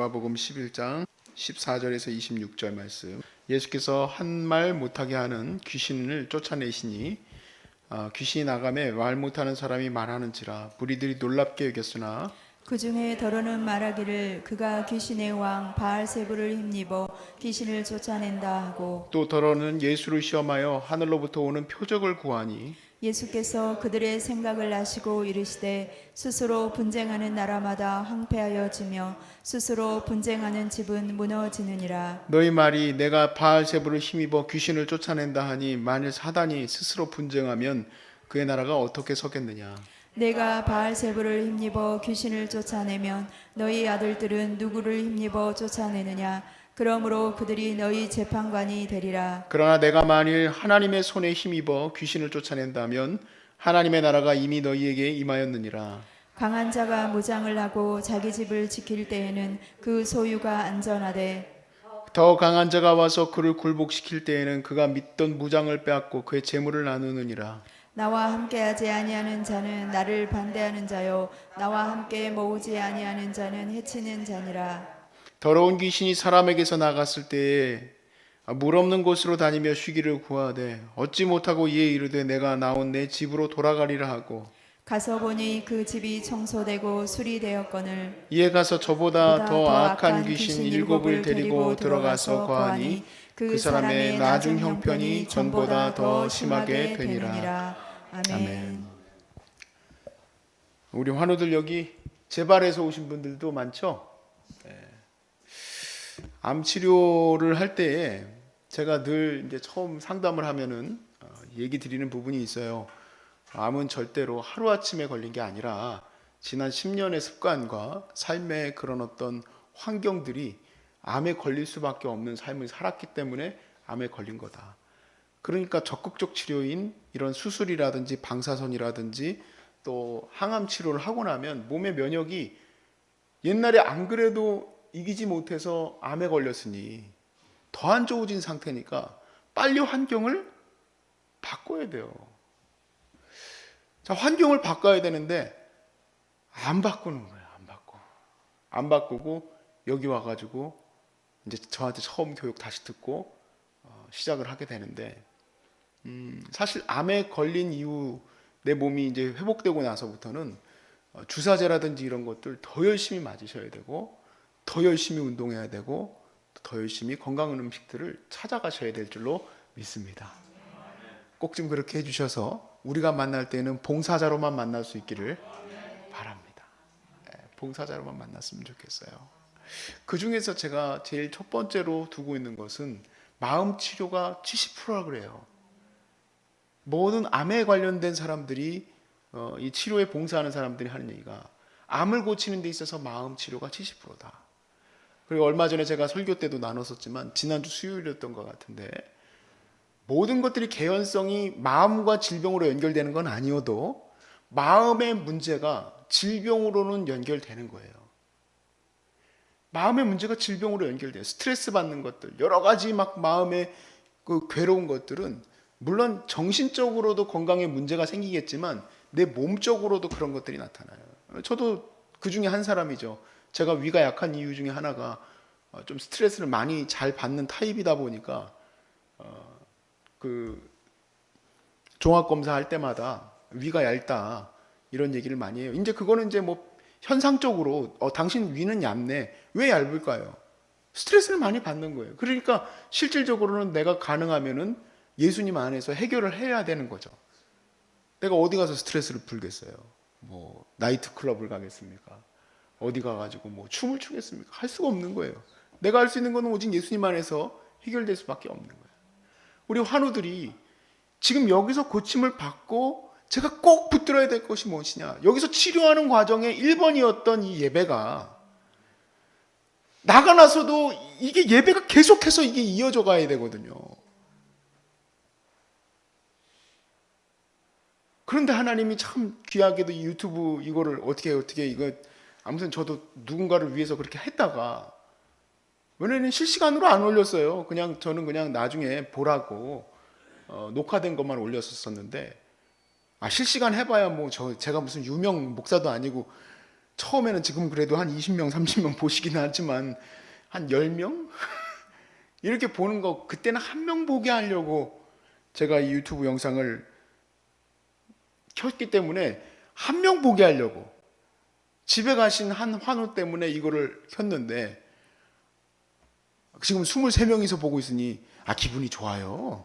누가복음 11장 14절에서 26절 말씀. 예수께서 한 말 못하게 하는 귀신을 쫓아내시니 귀신이 나가매 말 못하는 사람이 말하는지라 무리들이 놀랍게 여겼으나 그 중에 더러는 말하기를 그가 귀신의 왕 바알세불을 힘입어 귀신을 쫓아낸다 하고, 또 더러는 예수를 시험하여 하늘로부터 오는 표적을 구하니 예수께서 그들의 생각을 아시고 이르시되 스스로 분쟁하는 나라마다 황폐하여 지며 스스로 분쟁하는 집은 무너지느니라. 너희 말이 내가 바알세불을 힘입어 귀신을 쫓아낸다 하니 만일 사단이 스스로 분쟁하면 그의 나라가 어떻게 서겠느냐. 내가 바알세불을 힘입어 귀신을 쫓아내면 너희 아들들은 누구를 힘입어 쫓아내느냐. 그러므로 그들이 너희 재판관이 되리라. 그러나 내가 만일 하나님의 손에 힘입어 귀신을 쫓아낸다면 하나님의 나라가 이미 너희에게 임하였느니라. 강한 자가 무장을 하고 자기 집을 지킬 때에는 그 소유가 안전하되, 더 강한 자가 와서 그를 굴복시킬 때에는 그가 믿던 무장을 빼앗고 그의 재물을 나누느니라. 나와 함께하지 아니하는 자는 나를 반대하는 자요 나와 함께 모으지 아니하는 자는 해치는 자니라. 더러운 귀신이 사람에게서 나갔을 때에 물 없는 곳으로 다니며 쉬기를 구하되 얻지 못하고 이에 이르되 내가 나온 내 집으로 돌아가리라 하고, 가서 보니 그 집이 청소되고 수리되었거늘 이에 가서 저보다 더 악한 귀신 일곱을 데리고 들어가서 거하니 그 사람의 나중 형편이 전보다 더 심하게 되니라. 아멘. 우리 환우들 여기 재발에서 오신 분들도 많죠? 암 치료를 할 때에 제가 늘 이제 처음 상담을 하면은 얘기 드리는 부분이 있어요. 암은 절대로 하루아침에 걸린 게 아니라 지난 10년의 습관과 삶의 그런 어떤 환경들이 암에 걸릴 수밖에 없는 삶을 살았기 때문에 암에 걸린 거다. 그러니까 적극적 치료인 이런 수술이라든지 방사선이라든지 또 항암 치료를 하고 나면 몸의 면역이 옛날에 안 그래도 이기지 못해서 암에 걸렸으니 더 안 좋아진 상태니까 빨리 환경을 바꿔야 돼요. 자, 환경을 바꿔야 되는데 안 바꾸는 거예요. 안 바꾸고 여기 와가지고 이제 저한테 처음 교육 다시 듣고 시작을 하게 되는데, 사실 암에 걸린 이후 내 몸이 이제 회복되고 나서부터는 주사제라든지 이런 것들 더 열심히 맞으셔야 되고 더 열심히 운동해야 되고 더 열심히 건강한 음식들을 찾아가셔야 될 줄로 믿습니다. 꼭 좀 그렇게 해주셔서 우리가 만날 때는 봉사자로만 만날 수 있기를 바랍니다. 봉사자로만 만났으면 좋겠어요. 그 중에서 제가 제일 첫 번째로 두고 있는 것은 마음 치료가 70%라 그래요. 모든 암에 관련된 사람들이 이 치료에 봉사하는 사람들이 하는 얘기가 암을 고치는 데 있어서 마음 치료가 70%다. 그리고 얼마 전에 제가 설교 때도 나눴었지만 지난주 수요일이었던 것 같은데, 모든 것들이 개연성이 마음과 질병으로 연결되는 건 아니어도 마음의 문제가 질병으로는 연결되는 거예요. 마음의 문제가 질병으로 연결돼요. 스트레스 받는 것들, 여러 가지 막 마음의 그 괴로운 것들은 물론 정신적으로도 건강에 문제가 생기겠지만 내 몸적으로도 그런 것들이 나타나요. 저도 그 중에 한 사람이죠. 제가 위가 약한 이유 중에 하나가 좀 스트레스를 많이 잘 받는 타입이다 보니까 그 종합검사 할 때마다 위가 얇다 이런 얘기를 많이 해요. 이제 그거는 이제 뭐 현상적으로 당신 위는 얇네. 왜 얇을까요? 스트레스를 많이 받는 거예요. 그러니까 실질적으로는 내가 가능하면은 예수님 안에서 해결을 해야 되는 거죠. 내가 어디 가서 스트레스를 풀겠어요? 뭐 나이트 클럽을 가겠습니까? 어디 가가지고 뭐 춤을 추겠습니까? 할 수가 없는 거예요. 내가 할 수 있는 건 오직 예수님 안에서 해결될 수밖에 없는 거예요. 우리 환우들이 지금 여기서 고침을 받고 제가 꼭 붙들어야 될 것이 무엇이냐? 여기서 치료하는 과정의 1번이었던 이 예배가 나가 나서도 이게 예배가 계속해서 이게 이어져 가야 되거든요. 그런데 하나님이 참 귀하게도 이 유튜브 이거를 어떻게 이거 아무튼 저도 누군가를 위해서 그렇게 했다가, 왜냐면 실시간으로 안 올렸어요. 저는 그냥 나중에 보라고 녹화된 것만 올렸었는데, 실시간 해봐야 뭐 제가 무슨 유명 목사도 아니고 처음에는 지금 그래도 한 20명, 30명 보시긴 하지만 한 10명? 이렇게 보는 거 그때는 한 명 보게 하려고 제가 이 유튜브 영상을 켰기 때문에 한 명 보게 하려고 집에 가신 한 환우 때문에 이거를 켰는데 지금 23명이서 보고 있으니 기분이 좋아요.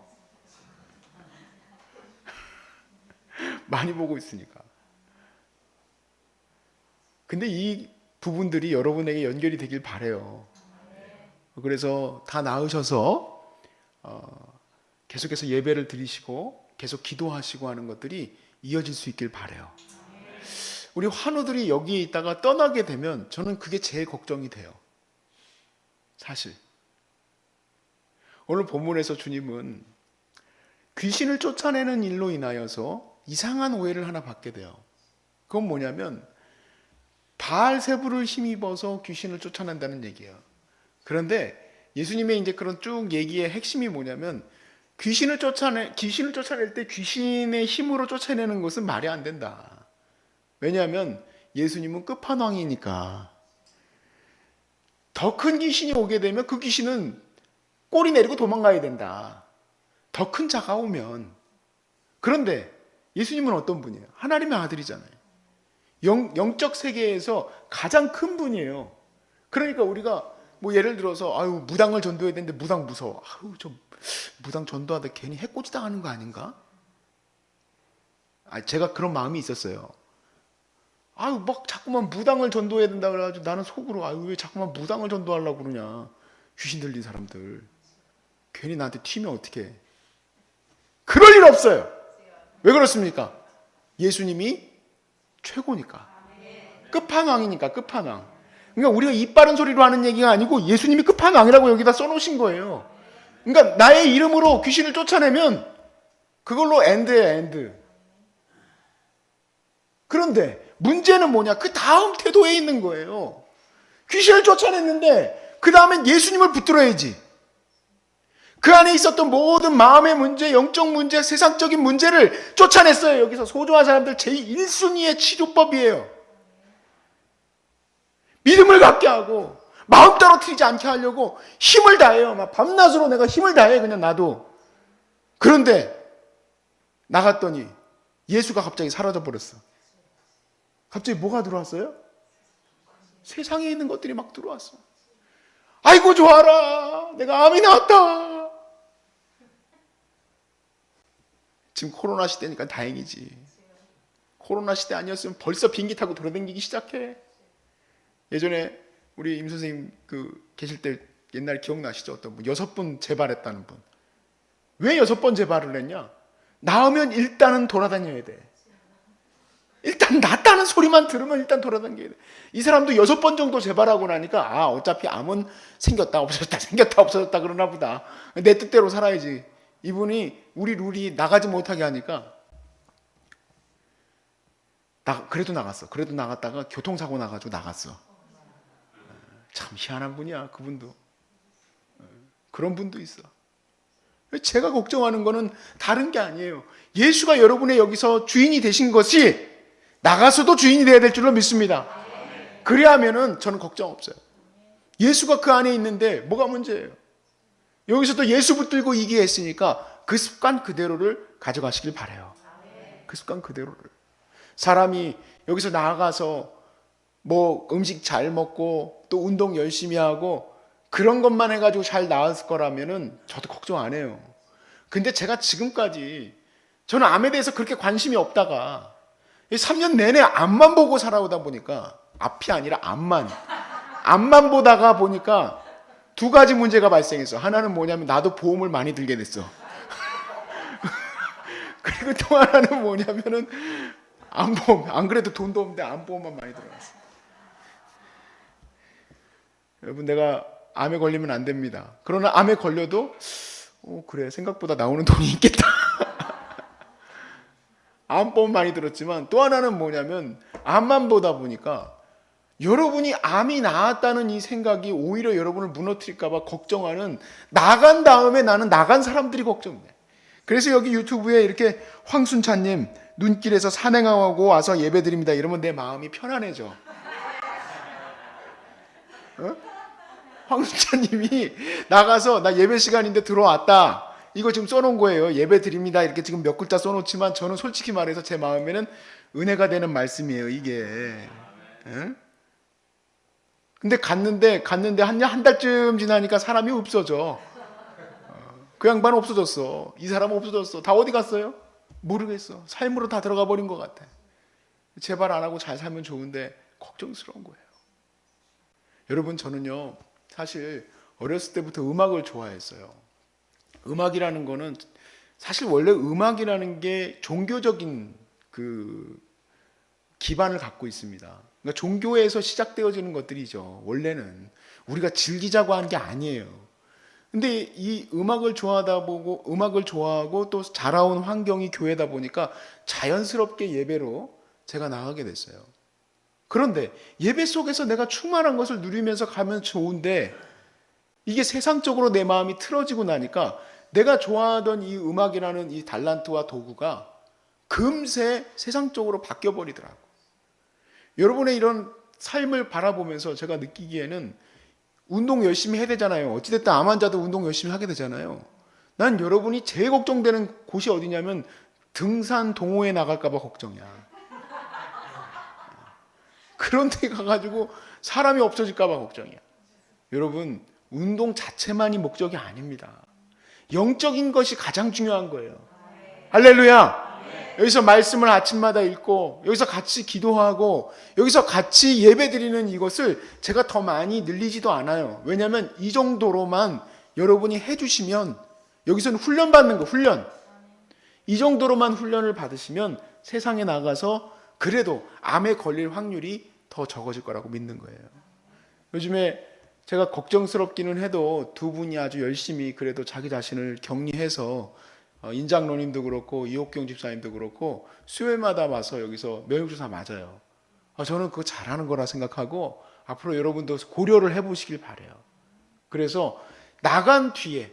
많이 보고 있으니까. 근데 이 부분들이 여러분에게 연결이 되길 바라요. 그래서 다 나으셔서 계속해서 예배를 드리시고 계속 기도하시고 하는 것들이 이어질 수 있길 바라요. 우리 환우들이 여기에 있다가 떠나게 되면 저는 그게 제일 걱정이 돼요. 사실 오늘 본문에서 주님은 귀신을 쫓아내는 일로 인하여서 이상한 오해를 하나 받게 돼요. 그건 뭐냐면 바알세불을 힘입어서 귀신을 쫓아낸다는 얘기예요. 그런데 예수님의 이제 그런 쭉 얘기의 핵심이 뭐냐면 귀신을 쫓아낼 때 귀신의 힘으로 쫓아내는 것은 말이 안 된다. 왜냐하면 예수님은 끝판왕이니까. 더 큰 귀신이 오게 되면 그 귀신은 꼬리 내리고 도망가야 된다. 더 큰 자가 오면. 그런데 예수님은 어떤 분이에요? 하나님의 아들이잖아요. 영적 세계에서 가장 큰 분이에요. 그러니까 우리가 뭐 예를 들어서 무당을 전도해야 되는데 무당 무서워. 저 무당 전도하다 괜히 해코지 당하는 거 아닌가? 제가 그런 마음이 있었어요. 막 자꾸만 무당을 전도해야 된다 그래가지고 나는 속으로 왜 자꾸만 무당을 전도하려고 그러냐. 귀신 들린 사람들. 괜히 나한테 튀면 어떡해. 그럴 일 없어요. 왜 그렇습니까? 예수님이 최고니까. 끝판왕이니까 끝판왕. 그러니까 우리가 입 바른 소리로 하는 얘기가 아니고 예수님이 끝판왕이라고 여기다 써놓으신 거예요. 그러니까 나의 이름으로 귀신을 쫓아내면 그걸로 엔드예요, 엔드. 그런데 문제는 뭐냐? 그 다음 태도에 있는 거예요. 귀신을 쫓아냈는데 그 다음엔 예수님을 붙들어야지. 그 안에 있었던 모든 마음의 문제, 영적 문제, 세상적인 문제를 쫓아냈어요. 여기서 소중한 사람들 제1순위의 치료법이에요. 믿음을 갖게 하고 마음 떨어뜨리지 않게 하려고 힘을 다해요. 막 밤낮으로 내가 힘을 다해 그냥 나도. 그런데 나갔더니 예수가 갑자기 사라져 버렸어. 갑자기 뭐가 들어왔어요? 세상에 있는 것들이 막 들어왔어. 아이고 좋아라. 내가 암이 나왔다. 지금 코로나 시대니까 다행이지. 코로나 시대 아니었으면 벌써 비행기 타고 돌아다니기 시작해. 예전에 우리 임 선생님 계실 때 옛날에 기억나시죠? 어떤 분 6번 재발했다는 분. 왜 6번 재발을 했냐? 나으면 일단은 돌아다녀야 돼. 일단 낫다는 소리만 들으면 일단 돌아다녀야 돼. 이 사람도 6번 정도 재발하고 나니까 어차피 암은 생겼다 없어졌다 생겼다 없어졌다 그러나 보다. 내 뜻대로 살아야지. 이분이 우리 룰이 나가지 못하게 하니까 그래도 나갔어. 그래도 나갔다가 교통사고 나가지고 나갔어. 참 희한한 분이야 그분도. 그런 분도 있어. 제가 걱정하는 거는 다른 게 아니에요. 예수가 여러분의 여기서 주인이 되신 것이 나가서도 주인이 돼야 될 줄로 믿습니다. 그래야면은 저는 걱정 없어요. 예수가 그 안에 있는데 뭐가 문제예요? 여기서도 예수 붙들고 이기게 했으니까 그 습관 그대로를 가져가시길 바라요. 그 습관 그대로를. 사람이 여기서 나아가서 뭐 음식 잘 먹고 또 운동 열심히 하고 그런 것만 해가지고 잘 나았을 거라면은 저도 걱정 안 해요. 근데 제가 지금까지 저는 암에 대해서 그렇게 관심이 없다가 3년 내내 암만 보고 살아오다 보니까 앞이 아니라 암만 보다가 보니까 두 가지 문제가 발생했어. 하나는 뭐냐면 나도 보험을 많이 들게 됐어. 그리고 또 하나는 뭐냐면은 암보험. 안 그래도 돈도 없는데 암보험만 많이 들어갔어. 여러분 내가 암에 걸리면 안 됩니다. 그러나 암에 걸려도 그래 생각보다 나오는 돈이 있겠다. 암보험 많이 들었지만 또 하나는 뭐냐면 암만 보다 보니까 여러분이 암이 나았다는 이 생각이 오히려 여러분을 무너뜨릴까 봐 걱정하는 나간 다음에 나는 나간 사람들이 걱정돼. 그래서 여기 유튜브에 이렇게 황순찬님 눈길에서 산행하고 와서 예배드립니다 이러면 내 마음이 편안해져. 황수찬님이 나가서 나 예배 시간인데 들어왔다. 이거 지금 써놓은 거예요. 예배 드립니다. 이렇게 지금 몇 글자 써놓지만 저는 솔직히 말해서 제 마음에는 은혜가 되는 말씀이에요. 이게. 근데 갔는데 한 달쯤 지나니까 사람이 없어져. 그 양반 없어졌어. 이 사람 없어졌어. 다 어디 갔어요? 모르겠어. 삶으로 다 들어가 버린 것 같아. 제발 안 하고 잘 살면 좋은데 걱정스러운 거예요. 여러분, 저는요 사실 어렸을 때부터 음악을 좋아했어요. 음악이라는 거는 사실 원래 음악이라는 게 종교적인 그 기반을 갖고 있습니다. 그러니까 종교에서 시작되어지는 것들이죠. 원래는 우리가 즐기자고 한 게 아니에요. 근데 이 음악을 좋아하고 또 자라온 환경이 교회다 보니까 자연스럽게 예배로 제가 나가게 됐어요. 그런데 예배 속에서 내가 충만한 것을 누리면서 가면 좋은데 이게 세상적으로 내 마음이 틀어지고 나니까 내가 좋아하던 이 음악이라는 이 달란트와 도구가 금세 세상적으로 바뀌어 버리더라고. 여러분의 이런 삶을 바라보면서 제가 느끼기에는 운동 열심히 해야 되잖아요. 어찌됐든 암 환자도 운동 열심히 하게 되잖아요. 난 여러분이 제일 걱정되는 곳이 어디냐면 등산 동호회 나갈까 봐 걱정이야. 그런 데 가가지고 사람이 없어질까 봐 걱정이야. 여러분, 운동 자체만이 목적이 아닙니다. 영적인 것이 가장 중요한 거예요. 할렐루야. 여기서 말씀을 아침마다 읽고 여기서 같이 기도하고 여기서 같이 예배드리는 이것을 제가 더 많이 늘리지도 않아요. 왜냐하면 이 정도로만 여러분이 해주시면, 여기서는 훈련받는 거, 훈련, 이 정도로만 훈련을 받으시면 세상에 나가서 그래도 암에 걸릴 확률이 더 적어질 거라고 믿는 거예요. 요즘에 제가 걱정스럽기는 해도 두 분이 아주 열심히 그래도 자기 자신을 격리해서 인장로님도 그렇고 이옥경 집사님도 그렇고 수요일마다 와서 여기서 면역주사 맞아요. 저는 그거 잘하는 거라 생각하고 앞으로 여러분도 고려를 해보시길 바라요. 그래서 나간 뒤에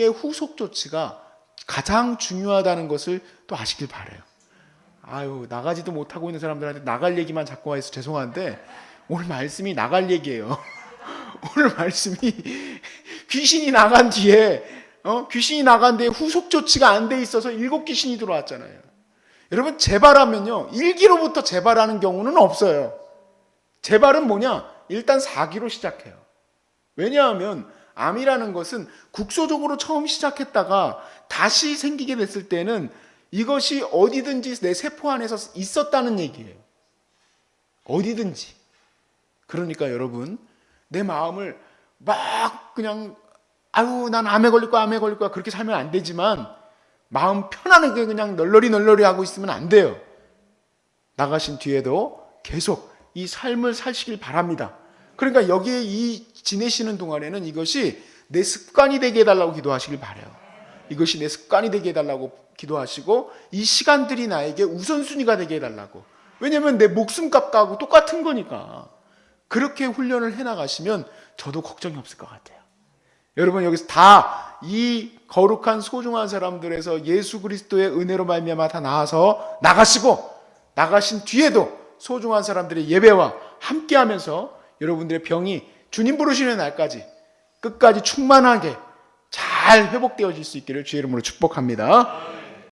후속 조치가 가장 중요하다는 것을 또 아시길 바라요. 나가지도 못하고 있는 사람들한테 나갈 얘기만 자꾸 해서 죄송한데 오늘 말씀이 나갈 얘기예요. 오늘 말씀이 귀신이 나간 뒤에 후속 조치가 안 돼 있어서 7 귀신이 들어왔잖아요. 여러분, 재발하면요 1기로부터 재발하는 경우는 없어요. 재발은 뭐냐? 일단 4기로 시작해요. 왜냐하면 암이라는 것은 국소적으로 처음 시작했다가 다시 생기게 됐을 때는 이것이 어디든지 내 세포 안에서 있었다는 얘기예요. 어디든지. 그러니까 여러분, 내 마음을 막 그냥 난 암에 걸릴 거야 그렇게 살면 안 되지만 마음 편안하게 그냥 널널이 하고 있으면 안 돼요. 나가신 뒤에도 계속 이 삶을 사시길 바랍니다. 그러니까 여기에 이 지내시는 동안에는 이것이 내 습관이 되게 해달라고 기도하시길 바라요. 이것이 내 습관이 되게 해달라고 기도하시고 이 시간들이 나에게 우선순위가 되게 해달라고. 왜냐하면 내 목숨값하고 똑같은 거니까. 그렇게 훈련을 해나가시면 저도 걱정이 없을 것 같아요. 여러분, 여기서 다 이 거룩한 소중한 사람들에서 예수 그리스도의 은혜로 말미암아 다 나와서 나가신 뒤에도 소중한 사람들의 예배와 함께하면서 여러분들의 병이 주님 부르시는 날까지 끝까지 충만하게 잘 회복되어질 수 있기를 주의 이름으로 축복합니다.